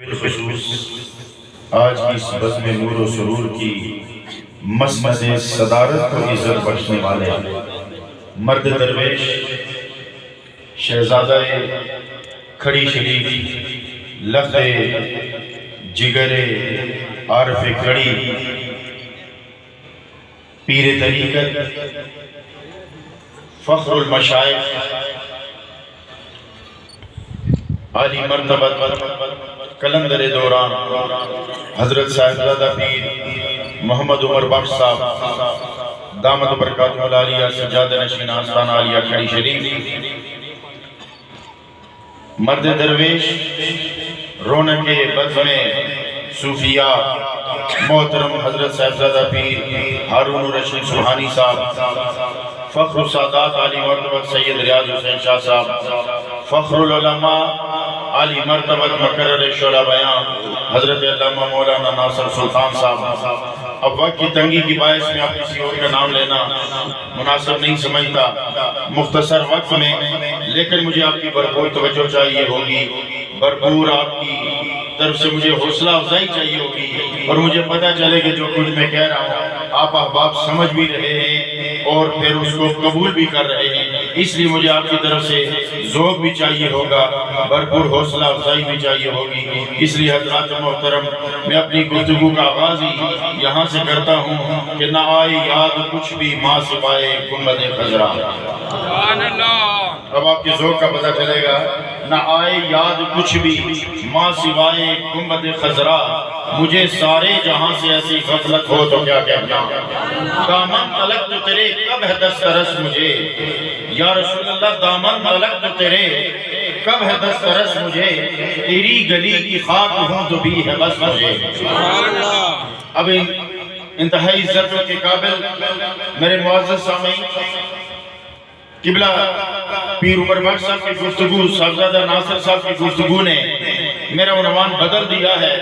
بالخصوص آج کی اس بزم نور و سرور کی مسند صدارت کو عزت بخشنے والے مرد درویش شہزادہ کھڑی شریف لخت جگر عارف کھڑی پیر طریقت فخر المشائخ عالی مرتبت کلندر دوران حضرت صاحبزادہ پیر محمد عمر بخش صاحب دامت برکاتہ العالیہ سجادہ نشین آستانہ عالیہ کھڑی شریف مرد درویش رونق بزم صوفیہ محترم حضرت صاحبزادہ پیر ہارون الرشید سبحانی صاحب فخر السادات عالی مرتبت سید ریاض حسین شاہ صاحب فخر العلماء عالی مرتبت مقرر شعلہ بیان حضرت علامہ مولانا ناصر سلطان صاحب۔ اب وقت کی تنگی کی باعث میں آپ کسی اور کا نام لینا مناسب نہیں سمجھتا مختصر وقت میں، لیکن مجھے آپ کی بھرپور توجہ چاہیے ہوگی، بھرپور آپ کی طرف سے مجھے حوصلہ افزائی چاہیے ہوگی، اور مجھے پتہ چلے کہ جو کچھ میں کہہ رہا ہوں آپ احباب سمجھ بھی رہے ہیں اور پھر اس کو قبول بھی کر رہے ہیں، اس لیے مجھے آپ کی طرف سے ذوق بھی چاہیے ہوگا، بھرپور حوصلہ افزائی بھی چاہیے ہوگی۔ اس لیے حضرات محترم میں اپنی گفتگو کا آغاز ہی یہاں سے کرتا ہوں کہ نہ آئی یاد کچھ بھی ماں سوائے گنبد خضرا۔ اب آپ کے ذوق کا پتہ چلے گا، نہ آئے یاد کچھ بھی ماں سوائے گنبد خضرا، مجھے سارے جہاں سے ایسی غفلت ہو تو کیا کہنا، دامن تلک تو تیرے کب ہے دسترس مجھے، یا رسول اللہ دامن تلک تو تیرے کب ہے دسترس مجھے، تیری گلی کی خاک ہوں تو بھی ہے بس مجھے۔ اب انتہائی عزت کے قابل میرے معزز سامعین، قبلہ پیر عمر بخش صاحب کی گفتگو، صاحبزادہ ناصر صاحب کی گفتگو نے میرا عنوان بدل دیا ہے۔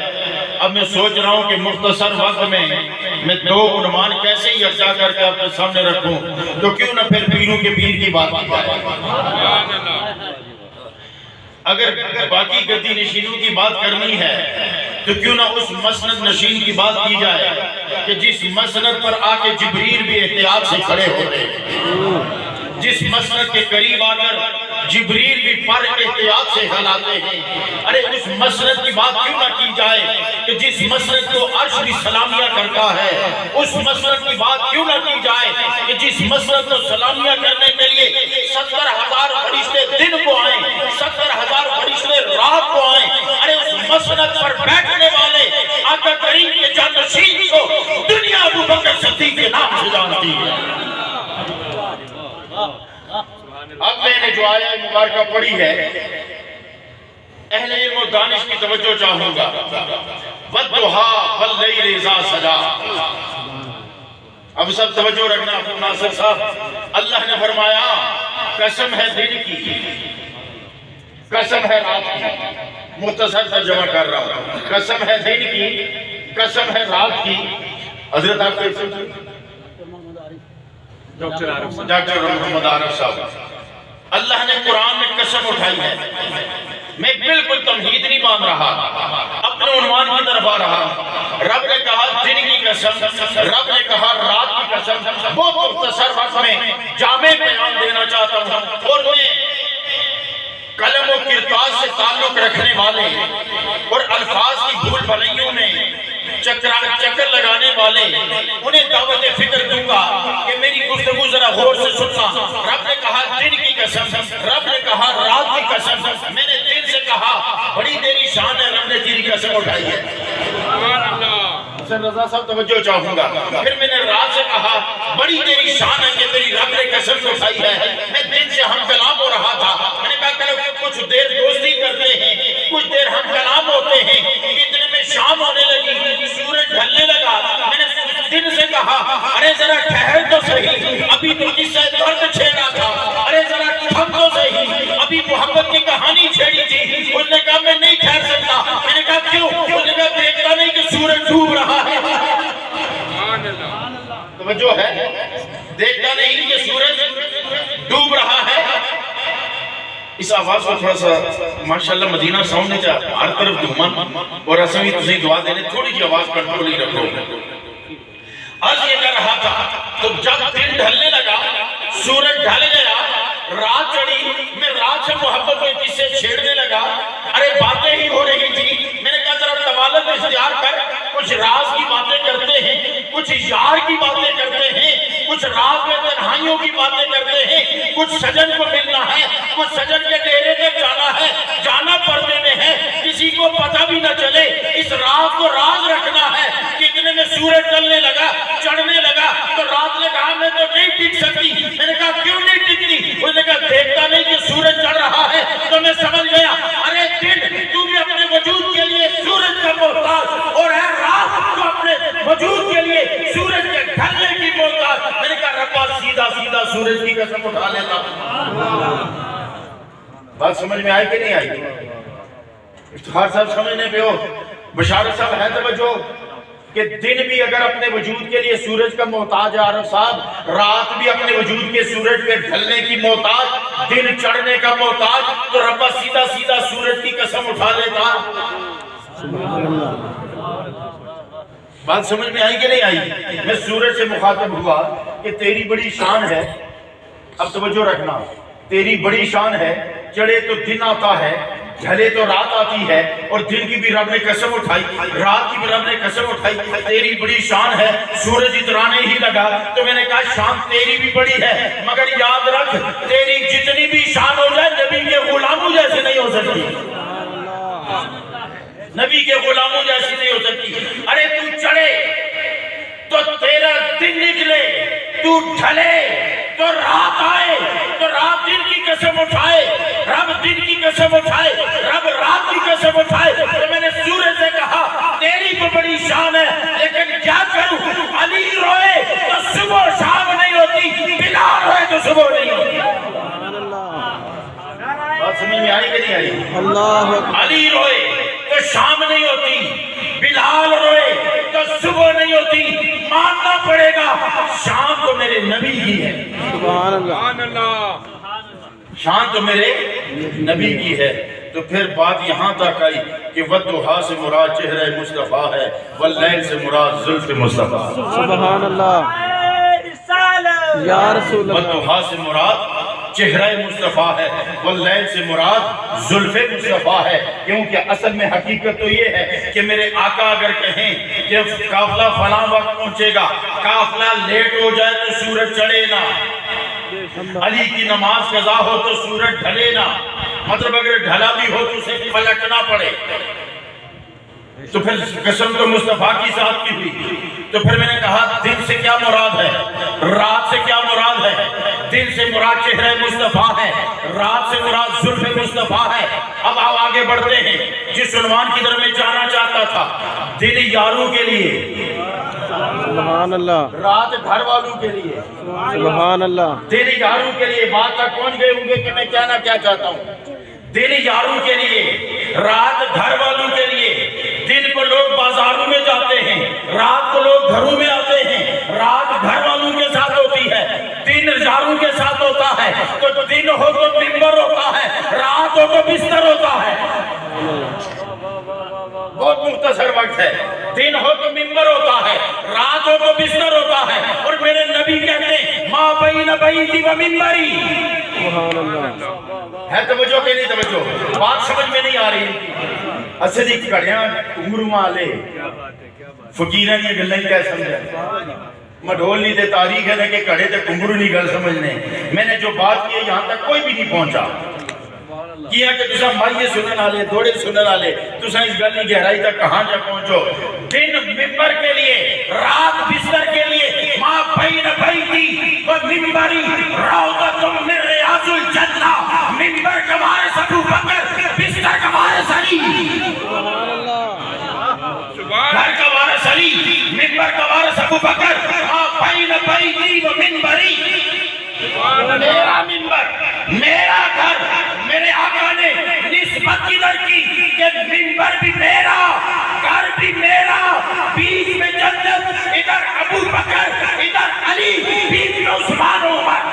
اب میں سوچ رہا ہوں کہ مختصر وقت میں دو عنوان کیسے یکجا کر کے اپنے سامنے رکھوں، تو کیوں نہ پھر پیروں کے پیر کی بات کی جائے۔ اگر باقی گدی نشینوں کی بات کرنی ہے تو کیوں نہ اس مسند نشین کی بات کی جائے کہ جس مسند پر آ کے جبریل بھی احتیاط سے کھڑے ہوتے، جس مسند کے قریب آ کر جبریل بھی پر احتیاط سے ہلاتے ہیں۔ ارے اس مسند کی بات کیوں نہ کی جائے کہ جس مسند کو عرش بھی سلامیہ کرتا ہے، اس مسند کی بات کیوں نہ کی جائے کہ جس مسند کو سلامیہ کرنے کے لیے 70,000 فرشتے دن کو آئیں، 70,000 فرشتے رات کو آئیں۔ ارے اس مسند پر بیٹھنے والے آقا کریم کے جانشین کو دنیا ابو بکر صدیق کے نام سے جانتی ہے۔ اب میں نے جو آیہ مبارکہ پڑھی ہے، اہل علم و دانش کی توجہ چاہوں گا۔ وَالضُّحَىٰ وَاللَّيْلِ إِذَا سَجَىٰ۔ اب سب توجہ رکھنا ناصر صاحب، اللہ نے فرمایا قسم ہے دن کی، قسم ہے رات کی، مختصر ترجمہ کر رہا ہوں، قسم ہے دن کی، قسم ہے رات کی۔ حضرت آپ کے ڈاکٹر محمد عارف صاحب، اللہ نے قرآن میں قسم اٹھائی ہے۔ میں بالکل تمہید نہیں مان رہا، اپنے عنوان کی طرف آ رہا۔ رب نے کہا دن کی قسم، رب نے کہا رات کی قسم۔ وہ مختصر وقت میں جامع بیان دینا چاہتا ہوں، اور میں قلم و کرتاز سے تعلق رکھنے والے اور الفاظ کی بھول بھلائیوں میں چکر لگانے والے انہیں دعوت فکر دوں گا کہ میری گفتگو ذرا غور سے سننا۔ رب نے کہا دن کی قسم، رب نے کہا رات کی قسم۔ میں نے دن سے کہا بڑی تیری شان ہے، رب نے تیری قسم اٹھائی ہے۔ حسین رضا صاحب توجہ چاہوں گا۔ پھر میں نے رات سے کہا بڑی تیری شان ہے کہ تیری رب نے قسم اٹھائی ہے۔ میں دن سے ہم کلام ہو رہا تھا، میں نے کہا کچھ دیر دوستی کرتے ہیں، کچھ دیر ہم کلام ہوتے ہیں، اتنے میں شام ہونے لگی، سورج ڈھلنے لگا۔ میں نے دن سے کہا ارے ذرا ٹھہر تو صحیح، ابھی تو قصہ درد چھیڑا تھا، ارے ذرا تھم تو صحیح، ابھی محبت کی کہانی چھیڑی تھی۔ اس نے کہا میں نہیں ٹھہر سکتا۔ میں نے کہا کیوں؟ اس نے کہا دیکھتا نہیں کہ سورج ڈوب رہا ہے۔ توجہ ہے، دیکھتا نہیں کہ سورج ڈوب رہا ہے۔ اس آواز کو تھوڑا سا ماشاءاللہ مدینہ ساؤنڈ نے چاہ ہر طرف دھومن اور ایسا بھی تجھے دعا دینے تھوڑی جی آواز کنٹرول ہی رکھو. عرض یہ کر رہا تھا تو جب دن ڈھلنے لگا سورج ڈھل گیا رات چڑھی میں رات سے محبت میں کس سے چھیڑنے لگا. ارے باتیں ہی ہو رہی تھی میں نے کہا ذرا طوالت اختیار کر کچھ راز کی باتیں کرتے ہیں کچھ یار کی باتیں کرتے ہیں کچھ رات میں تنہائیوں کی باتیں کرتے ہیں کچھ سجن کو ملنا ہے کچھ سجن کے ڈیرے تک جانا ہے جانا پردے میں ہے کسی کو پتہ بھی نہ چلے اس رات کو راز رکھنا ہے. کتنے میں سورج ڈلنے لگا چڑھنے لگا تو رات نے کہا میں تو نہیں ٹک سکتی. میں نے کہا کیوں نہیں ٹکتی؟ اس نے کہا دیکھتا نہیں کہ سورج چڑھ رہا ہے. تو میں سمجھ گیا ارے دن تو بھی اپنے وجود کے لیے سورج کا محتاج اور ہے رات تو اپنے وجود کے لیے سورج کے ڈھلنے کی محتاج. میں نے کہا ربا سیدھا سیدھا سورج کی قسم اٹھا لیتا. بات سمجھ میں آئی کہ نہیں آئی؟ افتخار صاحب سمجھنے پہ ہو بشارت صاحب ہے توجہ کہ دن بھی اگر اپنے وجود کے لیے سورج کا محتاج ہے عارف صاحب رات بھی اپنے وجود کے سورج کے ڈھلنے کی محتاج دن چڑھنے کا محتاج تو ربا سیدھا سیدھا سورج کی قسم اٹھا لیتا. بات سمجھ میں آئی کہ نہیں آئی؟ میں سورج سے مخاطب ہوا کہ تیری بڑی شان ہے. اب توجہ رکھنا تیری بڑی شان ہے چڑھے تو دن آتا ہے ڈھلے تو رات آتی ہے اور دن کی بھی رب نے قسم اٹھائی رات کی بھی رب نے قسم اٹھائی. تیری بڑی شان ہے سورج اترانے ہی لگا تو میں نے کہا شان تیری بھی بڑی ہے مگر یاد رکھ تیری جتنی بھی شان ہو جائے نبی کے غلاموں جیسے نہیں ہو سکتی. نبی کے غلاموں جیسی نہیں ہو سکتی. ارے تو چڑھے تو تیرا دن نکلے تو ڈھلے تو رات آئے تو رات دن کی قسم اٹھائے رب دن کی قسم اٹھائے رب رات کی قسم اٹھائے. تو میں نے سورج سے کہا تیری تو بڑی شان ہے لیکن کیا کروں علی روئے تو صبح شام نہیں ہوتی بلال روئے تو صبح نہیں ہوتی. بات سمجھ میں آئی کہ نہیں آئی؟ علی روئے تو شام نہیں ہوتی بلال روئے تو صبح نہیں ہوتی. ماننا پڑے گا شان تو میرے نبی کی ہے. سبحان اللہ. شان تو میرے نبی کی ہے. تو پھر بات یہاں تک آئی کہ وَالضُّحَىٰ سے مراد چہرہ مصطفیٰ ہے وَاللَّيْلِ سے مراد زلف مصطفیٰ. سبحان اللہ یا رسول اللہ. وَالضُّحَىٰ سے مراد چہرہ مصطفیٰ ہے واللیل سے مراد زلف مصطفیٰ ہے. کیونکہ اصل میں حقیقت تو یہ ہے کہ میرے آقا اگر کہیں کہ قافلہ فلاں وقت پہنچے گا قافلہ لیٹ ہو جائے تو سورج چڑھے نہ علی کی نماز قضا ہو تو سورج ڈھلے نہ مطلب اگر ڈھلا بھی ہو تو اسے پلٹنا پڑے. تو پھر قسم تو مصطفیٰ کی ذات کی ہوئی. تو پھر میں نے کہا دن سے کیا مراد ہے رات سے کیا مراد ہے؟ دن سے مراد چہرہ مصطفیٰ ہے رات سے مراد زلف مصطفیٰ ہے. اب آپ آگے بڑھتے ہیں جس عنوان کی طرف میں جانا چاہتا تھا دن یاروں کے لیے سبحان اللہ رات گھر والوں کے لیے سبحان اللہ. دن یاروں کے لیے بات تک پہنچ گئے ہوں گے کہ میں کہنا کیا چاہتا ہوں. دن یاروں کے لیے رات گھر والوں کے لیے. دن کو لوگ بازاروں میں جاتے ہیں رات کو لوگ گھروں میں آتے ہیں. رات گھر والوں کے ساتھ ہوتی ہے دن یاروں کے ساتھ ہوتا ہے. تو دن ہو تو ممبر ہوتا ہے رات ہو تو بستر ہوتا ہے. بہت مختصر وقت ہے. دن ہو تو ممبر ہوتا ہے رات ہو تو بستر ہوتا ہے. اور میرے نبی کہتے ہیں ما بین بیتی و ممبری. سبحان اللہ. ہے توجہ کہ نہیں توجہ؟ بات سمجھ میں نہیں آ رہی. اصلی کڑیاں عمروں آلے فقیران یہ گلیں کیا سمجھا مڈھول نہیں دے تاریخ ہے کہ کڑے تے کمبرو نہیں گل سمجھنے. میں نے جو بات کی ہے یہاں تک کوئی بھی نہیں پہنچا کیا کہ تسا مائیے سنن آلے دوڑے سنن آلے تسا اس گل نہیں گہرائی تک کہاں جا پہنچو. دن ممبر کے لیے رات بستر کے لیے. ما بین بیتی و ممبری روضۃ من ریاض الجنہ. ممبر کا وارث ابو بکر بستر کا وارث علی. گھر کا وارث علی ممبر کا وارث ابو بکر. ما بین بیتی و ممبری. میرا ممبر میرا گھر. میرے آقا نے نسبت کدھر کی کہ ممبر بھی میرا گھر بھی میرا. بیچ میں جنت ادھر ابو بکر ادھر علی بیچ میں عثمان و عمر.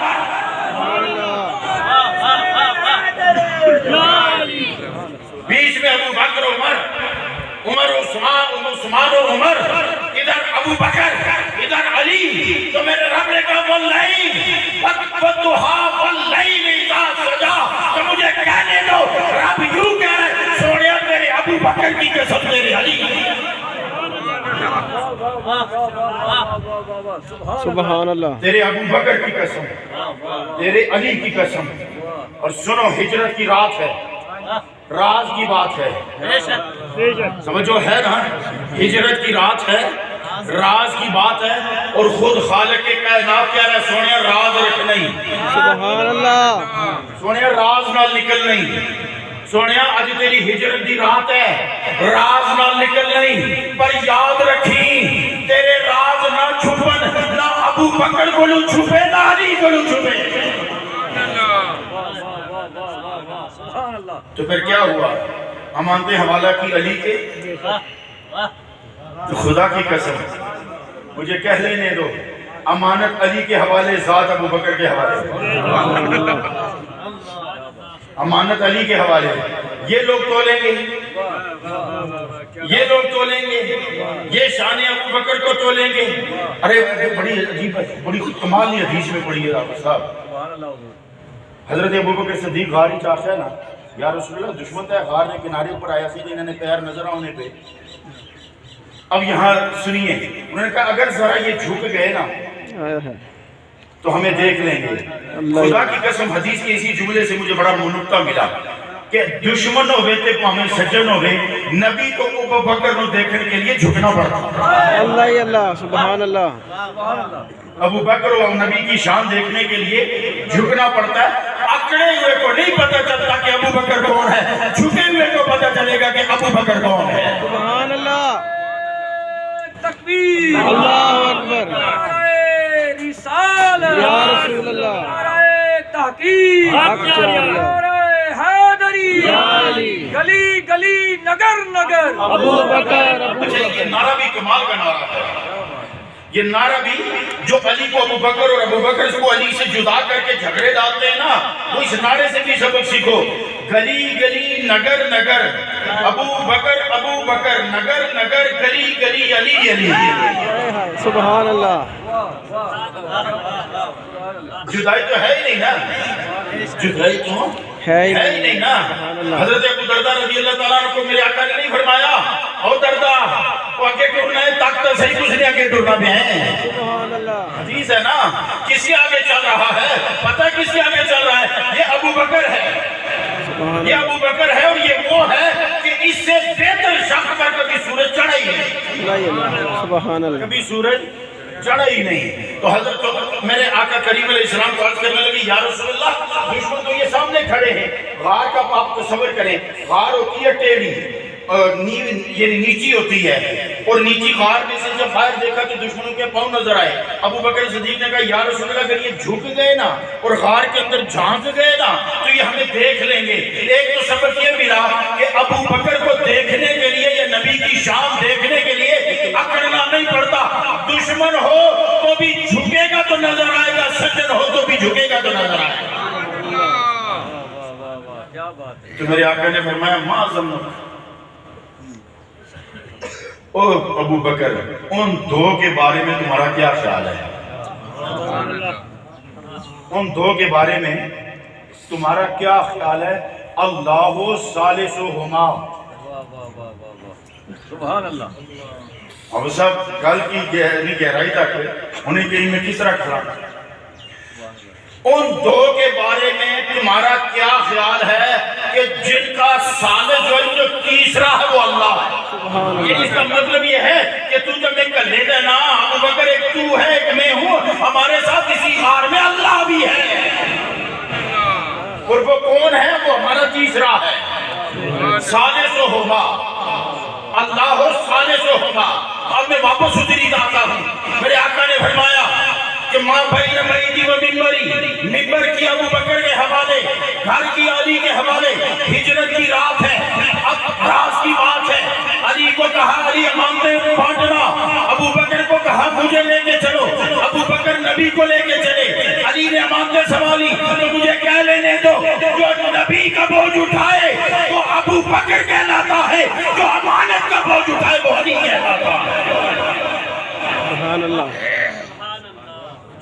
ادھر عثمان و عمر، ادھر ابو بکر، ادھر علی، تو میرے رب نے کہا واللیل والضحیٰ واللیل اذا سجا، تو مجھے کہنے دو رب یوں کہہ رہے سوڑیا تیرے ابو بکر کی قسم تیرے علی، سبحان اللہ، تیرے ابو بکر کی قسم، تیرے علی کی قسم۔ اور سنو ہجرت کی رات ہے، راز کی بات ہے، سمجھو ہے نا، ہجرت کی رات ہے، راز کی بات ہے، اور خود خالق کائنات کہہ رہا ہے سونے راز رکھ نہیں، سبحان اللہ، سونے راز نہ نکل نہیں، سونے آج تیری ہجرت دی رات ہے، راز نہ نکل نہیں، پر یاد رکھی تیرے راز نہ چھپن، نہ ابو بکر کو لو چھپے نہ علی کو لو چھپے۔ تو پھر کیا ہوا؟ امانت حوالہ کی علی کے، تو خدا کی قسم مجھے کہہ لینے دو امانت علی کے حوالے ذات ابو بکر کے حوالے، امانت علی کے حوالے، یہ لوگ تولیں گے، یہ لوگ تولیں گے، یہ شان ابو بکر کو تولیں گے۔ ارے بڑی عجیب ہے، بڑی کمالی حدیث میں پڑھی ہے راوی صاحب، حضرت ابو بکر صدیق غاری چاہتا ہے نا، یا رسول اللہ دشمن تھا غار نے کنارے اوپر آیا سی، انہوں نے پیر نظر آنے پہ، اب یہاں سنیے، انہوں نے کہا اگر ذرا یہ جھک گئے نا تو ہمیں دیکھ لیں گے۔ خدا کی قسم حدیث کے اسی جملے سے مجھے بڑا نکتہ ملا کہ دشمن ہوئے تے پاہمیں سجن ہوئے، نبی کو ابو بکر کو دیکھنے کے لیے جھکنا پڑتا، اللہ اللہ، سبحان اللہ، ابو بکر و نبی کی شان دیکھنے کے لیے جھکنا پڑتا ہے۔ اکڑے ہوئے کو نہیں پتہ چلتا کہ ابو بکر کون ہے، جھکے ہوئے کو پتہ چلے گا کہ ابو بکر کون ہے۔ سبحان اللہ، تکبیر، اللہ اکبر، نعرہ رسالت، یا رسول اللہ، نعرہ تحقیق، حق چاہیے، نعرہ حیدری، یا علی، گلی گلی نگر نگر ابو بکر، ابو اچھا یہ بکر، نعرہ بھی کمال کا نعرہ ہے، یہ نعرہ بھی جو علی کو ابو بکر اور ابو بکر کو علی سے جدا کر کے جھگڑے ڈالتے ہیں نا، وہ اس نعرے سے بھی سبق سیکھو، گلی گلی نگر نگر ابو بکر نگر نگر گلی گلی علی علی، سبحان اللہ، جدائی تو ہے ہی نہیں نا، جدائی تو ہے ہی ہے ہی نہیں نا۔ حضرت ابو دردہ رضی اللہ تعالیٰ عنہ کو میرے آقا نے نہیں فرمایا او دردہ وہ آگے ٹرنا ہے، تک تو صحیح کچھ نہیں آگے ٹرنا بھی ہے، سبحان اللہ، حدیث ہے نا، کسی آگے چل رہا ہے، پتہ کسی آگے چل رہا ہے، یہ ابو بکر ہے، سبحان یہ ابو بکر ہے، اور یہ وہ ہے کہ اس سے بہتر شخص پر کبھی سورج چڑھا ہی نہیں، اللہ، سبحان اللہ، کبھی سورج چڑھا ہی نہیں۔ تو حضرت میرے آقا کریم علیہ السلام کو عرض کرنے لگی یا رسول اللہ دشمن تو یہ سامنے کھڑے ہیں، غار کا آپ تصور کریں، غار ہوتی ہے ٹیڑھی، یعنی نیچی ہوتی ہے، اور نیچی غار میں سے جب باہر دیکھا تو دشمنوں کے پاؤں نظر آئے۔ ابو بکر صدیق نے کہا یا رسول اللہ اگر یہ جھک گئے نا اور غار کے اندر جھانک گئے نا تو یہ ہمیں دیکھ لیں گے۔ ایک تو سبق یہ ملا کہ ابو بکر کو دیکھنے کے لیے یا نبی کی شان دیکھنے کے لیے اکڑنا نہیں پڑتا، دشمن ہو تو بھی جھکے گا تو نظر آئے گا، سجن ہو تو بھی جھکے گا تو نظر آئے گا۔ تو میرے آقا نے فرمایا ما ظنک او ابو بکر ان دو کے بارے میں تمہارا کیا خیال ہے؟ ان دو کے بارے میں تمہارا کیا خیال ہے؟ اللہ ثالثہما، سبحان اللہ، اب صاحب گل کی گہرائی تک انہیں کہ میں کس طرح کھڑا، ان دو کے بارے میں تمہارا کیا خیال ہے کہ جن کا ثالث جو تیسرا ہے وہ اللہ ہے؟ یہ اس کا مطلب یہ ہے کہ تو جب ایک کلے دے نا ابو بکر ایک تو ہے ایک میں ہوں، ہمارے ساتھ اسی غار میں اللہ بھی ہے، اور وہ کون ہے؟ وہ ہمارا تیسرا ہے، ثالثہما، اللہ ثالثہما۔ اب میں واپس اتری جاتا ہوں، میرے آقا نے فرمایا کہ ماں بھائی میری و ممبری، ممبر کی ابو بکر کے حوالے، گھر کی علی کے حوالے، ہجرت کی رات ہے، اب راز کی بات ہے، علی کو کہا علی امانتیں بانٹنا، ابو بکر کو کہا مجھے لے کے چلو، ابو بکر نبی کو لے کے چلے، علی نے امانتیں سنبھالی تو مجھے کہہ لینے دو جو نبی کا بوجھ اٹھائے تو ابو بکر کہلاتا ہے، جو امانت کا بوجھ اٹھائے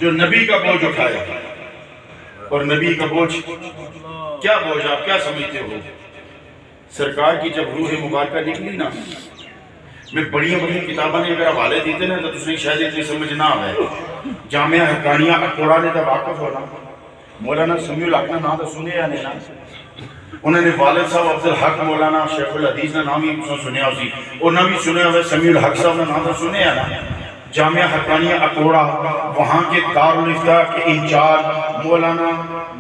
جو نبی کا بوجھ اٹھایا، اور نبی کا بوجھ کیا بوجھ آپ کیا سمجھتے ہو؟ سرکار کی جب روح مبارکہ نکلی نا، میں بڑی بڑی کتابیں نے اگر حوالے دیتے نا تو تسیں شاید اتنی سمجھ نہ آئے۔ جامعہ حقانیہ اکوڑا نے جب واقف ہونا، مولانا سمیع الحق نے نام تو سنے یا نہیں نا، انہوں نے والد صاحب عبدالحق مولانا شیخ الحدیث نے نام ہی سنیا اسی، انہوں نے بھی سنے ہوئے سمیع الحق صاحب نے نام تو سنے یا نا۔ جامعہ حقانیہ اکوڑا، وہاں کے دارالافتاء کے انچارج مولانا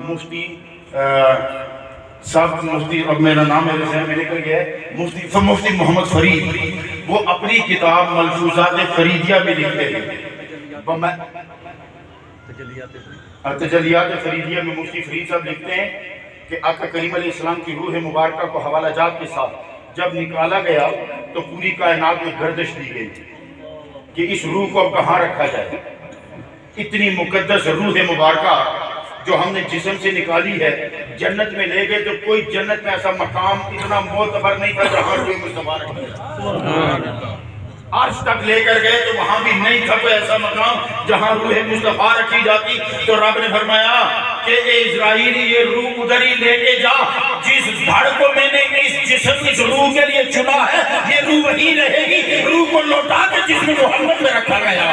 مفتی صاحب، مفتی اب میرا نام میرے ذہن میں نکل گیا ہے، مفتی محمد فرید، وہ اپنی کتاب ملفوظات فریدیہ میں لکھتے ہیں، تجلیات فریدیہ میں مفتی فرید صاحب لکھتے ہیں کہ آقا کریم علیہ السلام کی روح مبارکہ کو حوالہ جات کے ساتھ جب نکالا گیا تو پوری کائنات میں گردش دی گئی کہ اس روح کو اب کہاں رکھا جائے۔ اتنی مقدس روح مبارکہ جو ہم نے جسم سے نکالی ہے، جنت میں لے گئے تو کوئی جنت میں ایسا مقام اتنا معتبر نہیں تھا جہاں روح مصطفیٰ رکھی جائے۔ عرش تک لے کر گئے تو وہاں بھی نہیں تھا کوئی ایسا مقام جہاں روح مصطفیٰ رکھی جاتی، تو رب نے فرمایا کہ اے اسرائیل یہ روح ادھر ہی لے کے جا، جس دھڑ کو میں نے اس جسم اس روح کے لیے چنا ہے یہ روح وہی رہے گی، روح کو لوٹا کے جسم محمد میں رکھا گیا۔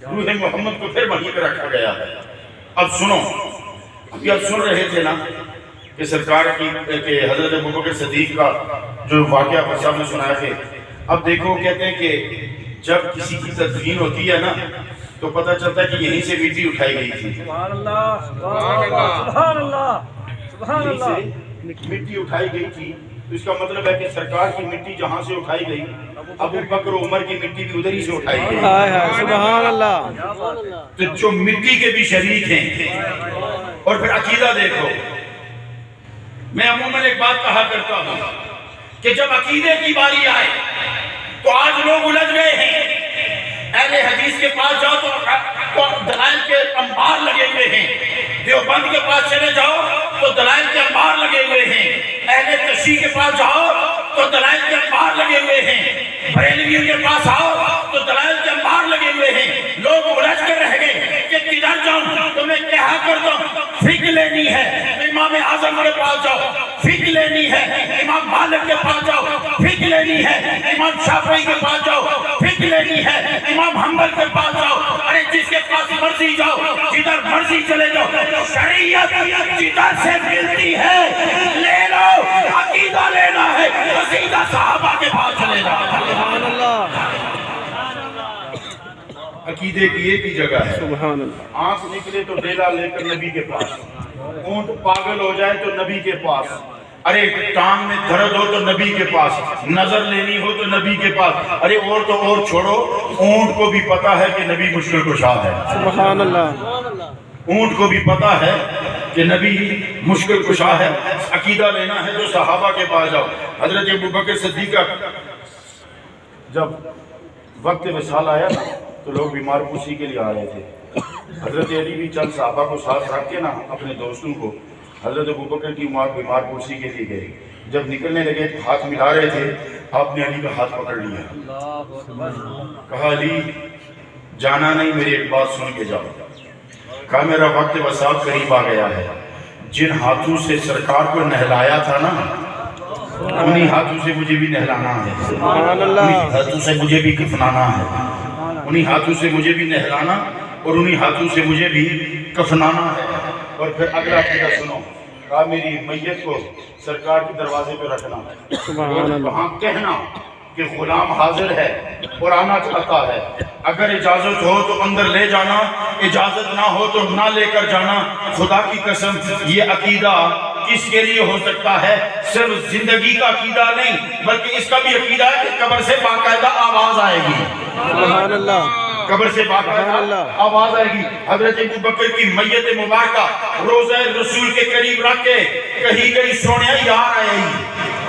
روح محمد کو پھر وہیں پہ رکھا گیا ہے۔ اب سنو، ابھی آپ سن رہے تھے نا کہ سرکار کی کہ حضرت ابوبکر صدیق کا جو واقعہ پر صاحب نے سنایا تھے۔ اب دیکھو کہتے ہیں کہ جب کسی کی تدفین ہوتی ہے نا تو پتہ چلتا ہے کہ یہیں سے مٹی اٹھائی گئی تھی، سبحان اللہ، سبحان اللہ، سبحان اللہ، سبحان یہیں اللہ۔ سے مٹی اٹھائی گئی تھی، تو اس کا مطلب ہے کہ سرکار کی مٹی جہاں سے اٹھائی گئی، ابو بکر و عمر کی مٹی بھی ادھر ہی سے اٹھائی گئی۔ ہائے ہائے سبحان اللہ۔ تو جو مٹی کے بھی شریک ہیں۔ اور پھر عقیدہ دیکھو، میں عموماً ایک بات کہا کرتا ہوں کہ جب عقیدے کی باری آئے تو آج لوگ الجھ گئے ہیں۔ اہل حدیث کے پاس جاؤ تو دلائل کے انبار لگے ہوئے ہیں، دیوبند کے پاس چلے جاؤ تو دلائل کے انبار لگے ہوئے ہیں، اہل تشیع کے پاس جاؤ تو دلائل کے انبار لگے ہوئے ہیں، بریلویوں کے پاس آؤ تو دلائل کے انبار لگے ہوئے ہیں۔ لوگ الجھ کر رہ گئے کہ کدھر جاؤں، تو میں کہا کرتا ہوں فقہ لینی ہے امام اعظم کے پاس جاؤ، فقہ لینی ہے امام مالک کے پاس جاؤ، فقہ لینی ہے امام شافعی کے پاس جاؤ، فقہ لینی ہے امام حنبل کے پاس جاؤ، ارے جس کے پاس مرضی جاؤ، جدھر مرضی چلے جاؤ، شریعت جدھر سے ملتی ہے لے لو۔ عقیدہ لینا ہے تو سیدھا صحابہ کے پاس چلے جاؤ۔ سبحان اللہ، عقیدے کی ایک ہی جگہ ہے، سبحان اللہ۔ آنکھ نکلے تو ڈیلا لے کر نبی کے پاس، اونٹ پاگل ہو جائے تو نبی کے پاس، ارے ٹانگ میں درد ہو تو نبی کے پاس، نظر لینی ہو تو نبی کے پاس، ارے اور تو اور چھوڑو، اونٹ کو بھی پتا ہے کہ نبی مشکل کشا ہے۔ سبحان اللہ، اونٹ کو بھی پتا ہے کہ نبی مشکل کشا ہے۔ عقیدہ لینا ہے تو صحابہ کے پاس جاؤ۔ حضرت ابوبکر صدیق کا جب وقت وصال آیا نا تو لوگ بیمار پرسی کے لیے آ رہے تھے، حضرت علی بھی چند صحابہ کو ساتھ رکھ کے نا اپنے دوستوں کو حضرت ابوبکر کی بیمار پرسی کے لیے گئے۔ جب نکلنے لگے ہاتھ ملا رہے تھے، آپ نے علی کا ہاتھ پکڑ لیا، کہا علی جانا نہیں، میری ایک بات سن کے جاؤ۔ کہا میرا وقت وصال قریب آ گیا ہے، جن ہاتھوں سے سرکار کو نہلایا تھا نا انہی ہاتھوں سے مجھے بھی نہلانا ہے، سبحان اللہ، انہی ہاتھوں سے مجھے بھی کفنانا ہے، انہی ہاتھوں سے مجھے بھی نہلانا اور انہی ہاتھوں سے مجھے بھی کفنانا ہے۔ اور پھر اگلا عقیدہ سنو، کہا میری میت کو سرکار کے دروازے پہ رکھنا، سبحان اور اللہ، وہاں کہنا کہ غلام حاضر ہے اور آنا چاہتا ہے، اگر اجازت ہو تو اندر لے جانا، اجازت نہ ہو تو نہ لے کر جانا۔ خدا کی قسم یہ عقیدہ کس کے لیے ہو سکتا ہے؟ صرف زندگی کا عقیدہ نہیں بلکہ اس کا بھی عقیدہ ہے کہ قبر سے باقاعدہ آواز آئے گی، سبحان اللہ، قبر سے باقاعدہ آواز آئے گی۔ حضرت ابوبکر کی میت مبارکہ روضہ رسول کے قریب رکھ کے کہی گئی سونیا یار آئے گی،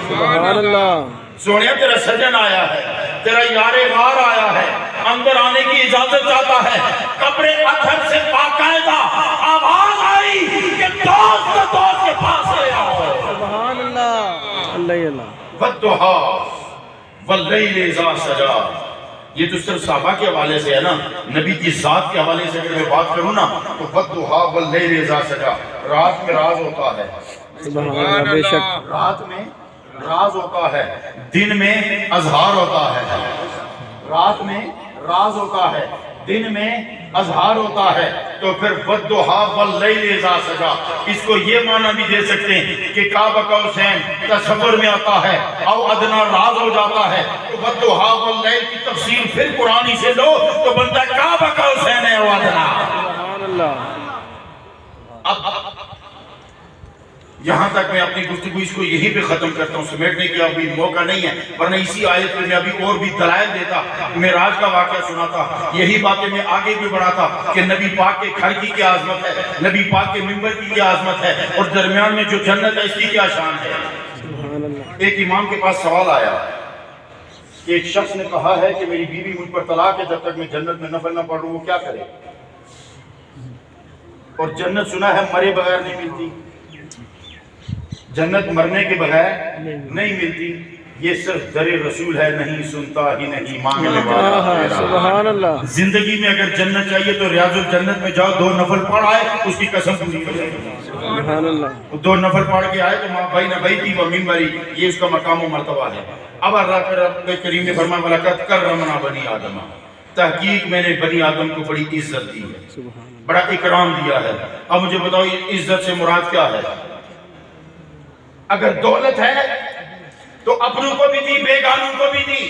سبحان اللہ، سونیا تیرا سجن آیا ہے، تیرا یار غار آیا ہے، اندر آنے کی اجازت چاہتا ہے۔ قبر اطہر سے باقاعدہ آواز آئی کہ دوست کے پاس لے آؤ۔ سبحان اللہ، اللہ اللہ، والضحیٰ واللیل اذا سجا یہ تو صرف صحابہ کے حوالے سے ہے نا، نبی کی ذات کے حوالے سے اگر میں بات کروں نا تو وَالضُّحَىٰ وَاللَّيْلِ إِذَا سَجَىٰ، رات میں راز ہوتا ہے، سبحان اللہ، بے شک رات میں راز ہوتا ہے، دن میں اظہار ہوتا ہے، رات میں راز ہوتا ہے، دن میں اظہار ہوتا ہے، تو پھر وَالضُّحَىٰ وَاللَّيْلِ إِذَا سَجَىٰ اس کو یہ معنی بھی دے سکتے ہیں کہ کعبہ کا حسین تصور میں آتا ہے او ادنا راز ہو جاتا ہے، تو وَالضُّحَىٰ وَاللَّيْلِ کی تفسیر پھر قرآنی سے لو تو بنتا ہے کعبہ کا حسین ہے او ادنا۔ سبحان اللہ۔ اب یہاں تک میں اپنی گفتگو اس کو یہی پہ ختم کرتا ہوں، سمیٹنے کی ابھی موقع نہیں ہے، ورنہ اسی آیت پہ میں ابھی اور بھی دلائل دیتا، معراج کا واقعہ سناتا، یہی باتیں میں آگے بھی بڑھاتا کہ نبی پاک کے گھر کی کیا عظمت ہے، نبی پاک کے منبر کی کیا عظمت ہے، اور درمیان میں جو جنت ہے اس کی کیا شان ہے۔ سبحان اللہ۔ ایک امام کے پاس سوال آیا کہ ایک شخص نے کہا ہے کہ میری بیوی مجھ پر طلاق ہے، جب تک میں جنت میں نفل نہ پڑھوں وہ کیا کرے، اور جنت سنا ہے مرے بغیر نہیں ملتی، جنت مرنے کے بغیر نہیں ملتی، یہ صرف در رسول ہے، نہیں سنتا ہی نہیں مانگنے والا ہے۔ سبحان اللہ۔ زندگی میں اگر جنت چاہیے تو ریاض الجنت میں جاؤ، 2 نفل پڑھ آئے، اس کی قسم پوری ہو جائے گی۔ سبحان اللہ۔ 2 نفل پڑھ کے آئے تو ماں بھائی نبی تھی وہ منبری، یہ اس کا مقام و مرتبہ ہے۔ اب اللہ رب کریم نے فرمایا وَلَقَدْ كَرَّمْنَا بَنِي آدَمَ، تحقیق میں نے بنی آدم کو بڑی عزت دی ہے، بڑا اکرام دیا ہے۔ اب مجھے بتاؤ یہ عزت سے مراد کیا ہے؟ اگر دولت ہے تو اپنوں کو بھی دی، بیگانوں کو بھی دی،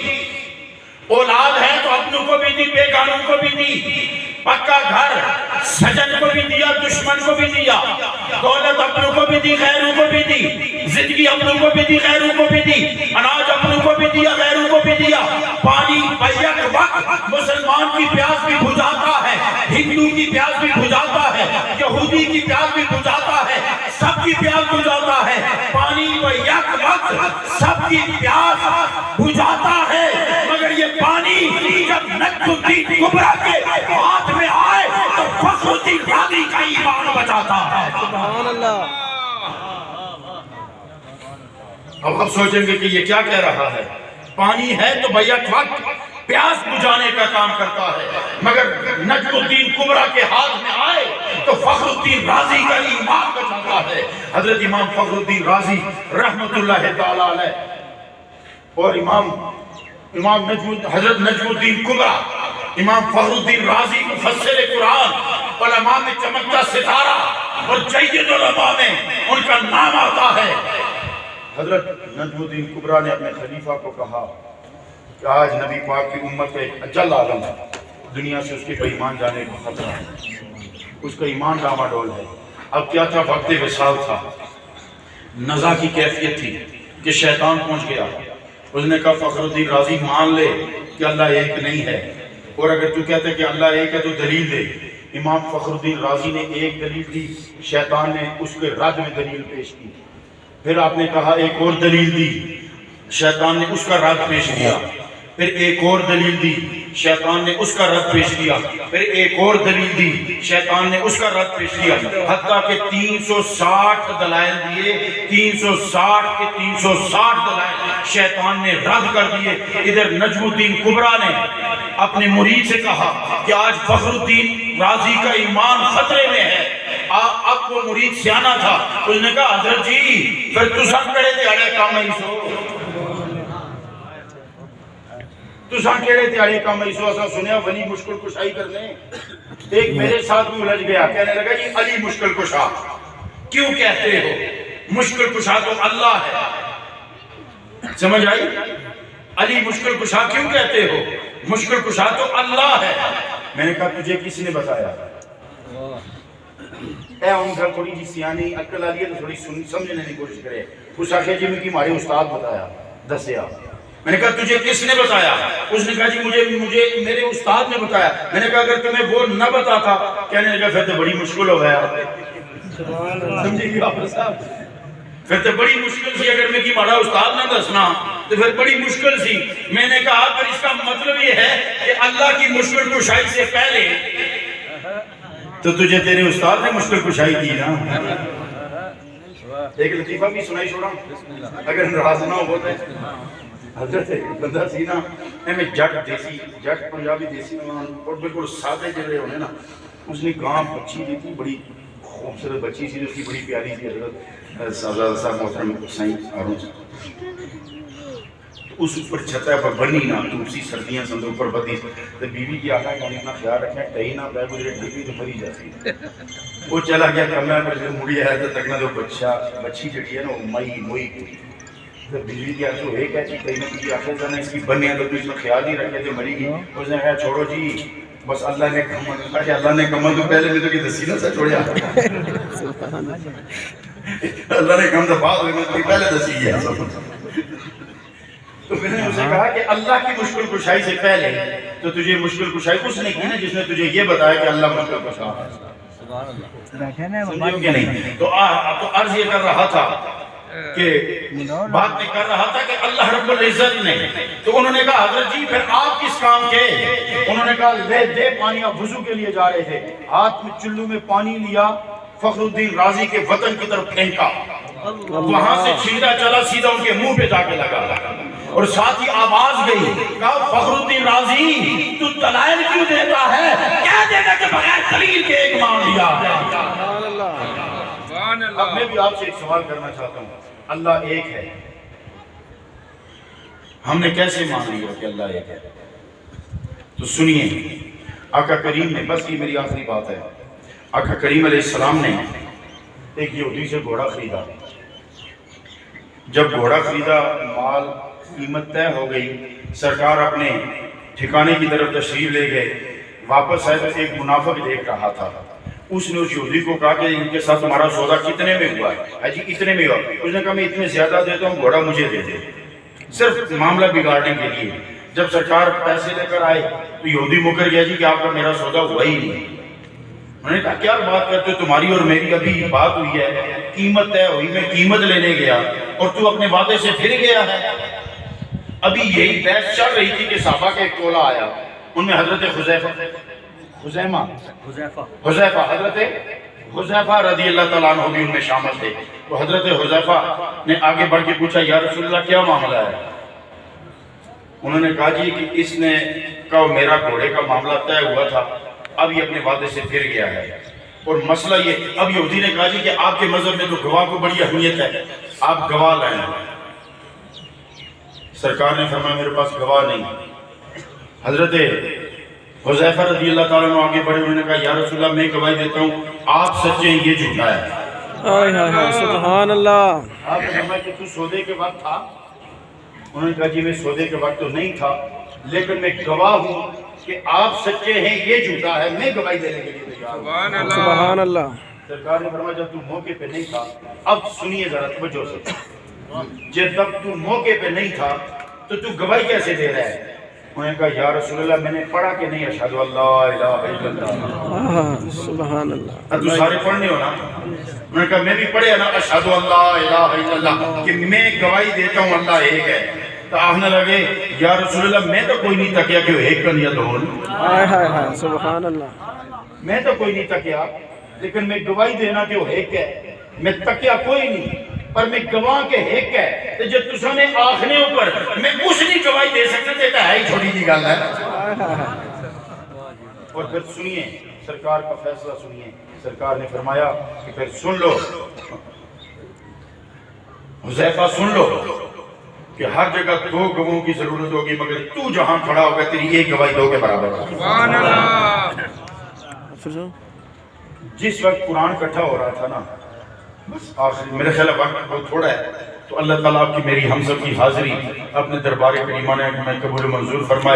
اولاد ہے تو اپنوں کو بھی دی، بیگانوں کو بھی دی، پکا گھر سجن کو بھی دیا، دشمن کو بھی دیا، دولت اپنوں کو بھی دی، غیروں کو بھی دی، زندگی اپنوں کو بھی دی، غیروں کو بھی دی، اناج اپنوں کو بھی دیا، غیروں کو بھی دیا، پانی بیک وقت مسلمان کی پیاس بھی بجھاتا ہے، ہندو کی پیاس بھی بجھاتا ہے، یہودی کی پیاس بھی بجھاتا ہے، سب کی پیاس بجھاتا ہے، پانی بیک وقت سب کی پیاس بجھاتا ہے، مگر یہ پانی جب نجم الدین کبریٰ کے ہاتھ میں آئے تو فخر الدین رازی کا ایمان بچاتا ہے۔ سبحان اللہ۔ اب سوچیں گے کہ یہ کیا کہہ رہا ہے؟ پانی ہے تو بیک وقت پیاس بجھانے کا کام کرتا ہے، مگر نجم الدین کبریٰ کے ہاتھ میں آئے تو فخر الدین رازی کا ایمان بچاتا ہے۔ حضرت امام فخر الدین رازی رحمت اللہ تعالیٰ علیہ اور حضرت نجم الدین کبریٰ، امام فخر الدین رازی مفسر قرآن، علماء میں چمکتا ستارہ اور جید علماء میں ان کا نام آتا ہے۔ حضرت نجم الدین کبریٰ نے اپنے خلیفہ کو کہا کہ آج نبی پاک کی امت کا ایک اجل عالم ہے، دنیا سے اس کے بے ایمان جانے کا خطرہ ہے، اس کا ایمان ڈاماڈول ہے۔ اب کیا تھا؟ وقت وصال تھا، نزا کی کیفیت تھی کہ شیطان پہنچ گیا، اس نے کہا فخر الدین رازی مان لے کہ اللہ ایک نہیں ہے، اور اگر تو کہتے کہ اللہ ایک ہے تو دلیل دے۔ امام فخر الدین رازی نے ایک دلیل دی، شیطان نے اس کے رد میں دلیل پیش کی، پھر آپ نے کہا ایک اور دلیل دی، شیطان نے اس کا رد پیش کیا، پھر ایک اور دلیل دی، شیطان نے اس کا رد پیش کیا، پھر ایک اور دلیل دی، شیطان نے اس کا رد پیش کیا، حتیٰ کہ 360 دلائل دیے، 360 کے 360 دلائل شیطان نے رد کر دیے۔ ادھر نجم الدین کبریٰ نے اپنے مرید سے کہا کہ آج فخر الدین رازی کا ایمان خطرے میں ہے۔ اب وہ مرید سیانہ تھا، اس نے کہا حضرت جی پھر تساں کڑے دیہڑے کام ہی سو، تساں کڑے دیہڑے کام ہی سو، اساں سنیا ولی مشکل کشائی کرنے۔ ایک میرے ساتھ بھی الجھ گیا، کہنے لگا یہ علی مشکل کشا کیوں کہتے ہو؟ مشکل کشا تو اللہ ہے، سمجھ آئی؟ علی مشکل کشا کیوں کہتے ہو؟ مشکل کشا تو اللہ ہے۔ میں نے کہا تجھے کس نے بتایا؟ اے ان کا تھوڑی جی سیانی عقل آ رہی ہے تو تھوڑی سمجھنے کی کوشش کرے۔ اس آخر جی میں کی ہمارے استاد بتایا، دسیا۔ میں نے کہا تجھے کس نے بتایا؟ اس نے کہا جی مجھے میرے استاد نے بتایا۔ میں نے کہا اگر تمہیں وہ نہ بتاتا، کہنے لگا پھر تو بڑی مشکل ہو گیا، سمجھے گی آپ صاحب، پھر تو بڑی مشکل سی، اگر میں کی ہمارا استاد نہ دسنا تو پھر بڑی مشکل سی۔ میں نے کہا پر اس کا مطلب یہ ہے کہ اللہ کی مشکل کشائی سے پہلے تو تجھے تیرے استاد نے مشکل کشائی کی نا۔ ایک لطیفہ بھی سنائی چھوڑا اگر ناراض نہ ہو تو۔ حضرت بندہ سی نا میں جٹ دیسی جٹ پنجابی دیسی اور بالکل سادے جڑے ہونے نا، اس نے گاں بچی دی تھی، بڑی خوبصورت بچی سی، اس کی بڑی پیاری سی حضرت صاحب محترم سائیں ہارون اس اوپر چھتا پر بنی نا تلسی سردیاں سن اوپر بدی تو بیوی کی آقا کہ اپنا خیال رکھیں ٹہی نہ پہ گزرے ٹھیک تو مری جاتی وہ چلا گیا کمرے پر جب مڑی آیا تو تکنا جو بچی جڑی ہے نا وہ موئی کوئی تو بیوی کی آقا ایک ایسی کہیں نہ کسی آخر سے اس کی بنی ہے تو اس میں خیال نہیں رکھے تو مری گئی، اس نے کہا چھوڑو جی بس اللہ نے کمل کہ اللہ نے کمل تو پہلے میں تو کی دسی نہ سا چھوڑیا اللہ نے کم تو بعد میں پہلے دسی گیا تو پھر نے اسے کہا کہ اللہ کی مشکل کشائی سے پہلے تو تجھے مشکل کشائی اس نے کی نا جس نے تجھے یہ بتایا کہ اللہ مشکل کشا ہے، سمجھو کہ نہیں؟ تو عرض یہ کر رہا تھا کہ بات میں کر رہا تھا کہ اللہ رب العزت نے تو انہوں نے کہا حضرت جی پھر آپ کس کام کے؟ انہوں نے کہا لے دے پانی، آپ وضو کے لیے جا رہے تھے، ہاتھ میں چلو میں پانی لیا، فخر الدین رازی کے وطن کی طرف پھینکا، وہاں سے چھیڑا چلا سیدھا ان کے منہ پہ جا کے لگا اور ساتھ ہی آواز گئی، کہا فخر الدین رازی تو دلائل کیوں دیتا ہے؟ کیا دیتا کہ بغیر دلیل کے ایک مان لیا؟ اب میں بھی آپ سے ایک سوال کرنا چاہتا ہوں، اللہ ایک ہے، ہم نے کیسے مان لیا کہ اللہ ایک ہے؟ تو سنیے آقا کریم نے، بس یہ میری آخری بات ہے، آقا کریم علیہ السلام نے ایک یہودی سے گھوڑا خریدا، جب گھوڑا خریدا مال قیمت طے ہو گئی، سرکار اپنے ٹھکانے کی طرف تشریف لے گئے، واپس آئے تو ایک منافق دیکھ رہا تھا، اس نے اس یہودی کو کہا کہ ان کے ساتھ تمہارا سودا کتنے میں ہوا ہے؟ جی اتنے میں ہوا، اس نے کہا میں اتنے زیادہ دیتا ہوں، گھوڑا مجھے دے دے، صرف معاملہ بگاڑنے کے لیے۔ جب سرکار پیسے لے کر آئے تو یہودی مکر گیا جی کہ آپ کا میرا سودا ہوا ہی نہیں۔ انہوں نے کہا کیا بات کرتے ہو، تمہاری اور میری ابھی بات ہوئی ہے، قیمت طے ہوئی، میں قیمت لینے گیا اور تو اپنے وعدے سے پھر گیا ہے۔ ابھی یہی بحث چل رہی تھی کہ صحابہ کا ایک ٹولہ آیا، ان میں حضرت حضرت حذیفہ رضی اللہ تعالیٰ عنہ بھی ان میں شامل تھے۔ تو حضرت حذیفہ نے آگے بڑھ کے پوچھا یا رسول اللہ کیا معاملہ ہے؟ انہوں نے کہا جی کہ اس نے کہا میرا گھوڑے کا معاملہ طے ہوا تھا، اب یہ اپنے وعدے سے پھر گیا ہے، اور مسئلہ یہ، اب یہودی نے کہا جی کہ آپ کے مذہب میں تو گواہ کو بڑی اہمیت ہے، آپ گواہ لائیں۔ سرکار نے فرمایا میرے پاس گواہ نہیں۔ حضرت حذیفہ رضی اللہ تعالیٰ عنہ آگے بڑھے، انہوں نے کہا یا رسول اللہ میں گواہی دیتا ہوں آپ سچے ہیں، یہ جھوٹا ہے۔ سبحان اللہ۔ آپ نے فرمایا کہ تو سودے کے وقت تھا؟ انہوں نے کہا جی میں سودے کے وقت تو نہیں تھا، لیکن میں گواہ ہوں کہ آپ سچے ہیں، یہ جھوٹا ہے، میں گواہی دینے کے لیے تیار ہوں۔ سبحان اللہ۔ سرکار نے فرمایا جب تو موقع پہ نہیں تھا، اب سنیے ذرا توجہ سے، جب تو موقع پہ نہیں تھا تو گواہی کیسے دے رہا ہے؟ انہوں نے کہا یا رسول اللہ میں نے پڑھا کہ نہیں اشہد اللہ الہ الا اللہ؟ سبحان اللہ۔ تو سارے پڑھنے ہو نا؟ انہوں نے کہا میں بھی پڑھے نا اشہد اللہ الہ الا اللہ کہ میں گواہی دیتا ہوں اللہ ایک ہے۔ تو آہنے لگے یا رسول اللہ میں تو کوئی نہیں تکیا کہ وہ ایک کن یا دو، سبحان اللہ۔ میں تو کوئی نہیں تکیا، لیکن میں گواہی دینا کہ وہ ایک ہے، میں تکیا کوئی نہیں پر میں گواہ کے ایک ہے۔ تو جب تسا نے آخنے اوپر میں اس نہیں گواہی دے سکتے تھے ہے ہی چھوٹی جی گل ہے۔ اور پھر سنیے سرکار کا فیصلہ سنیے، سرکار نے فرمایا کہ پھر سن لو حذیفہ، سن لو کہ ہر جگہ دو گواہوں کی ضرورت ہوگی، مگر تو جہاں کھڑا ہوگا تیری ایک گواہی دو کے برابر ہے۔ سبحان اللہ۔ جس وقت قرآن اکٹھا ہو رہا تھا نا، بس آخری میرے خیال وقت بہت تھوڑا ہے، تو اللہ تعالیٰ آپ کی میری ہم سب کی حاضری اپنے دربار کریمانہ میں قبول منظور فرمائے۔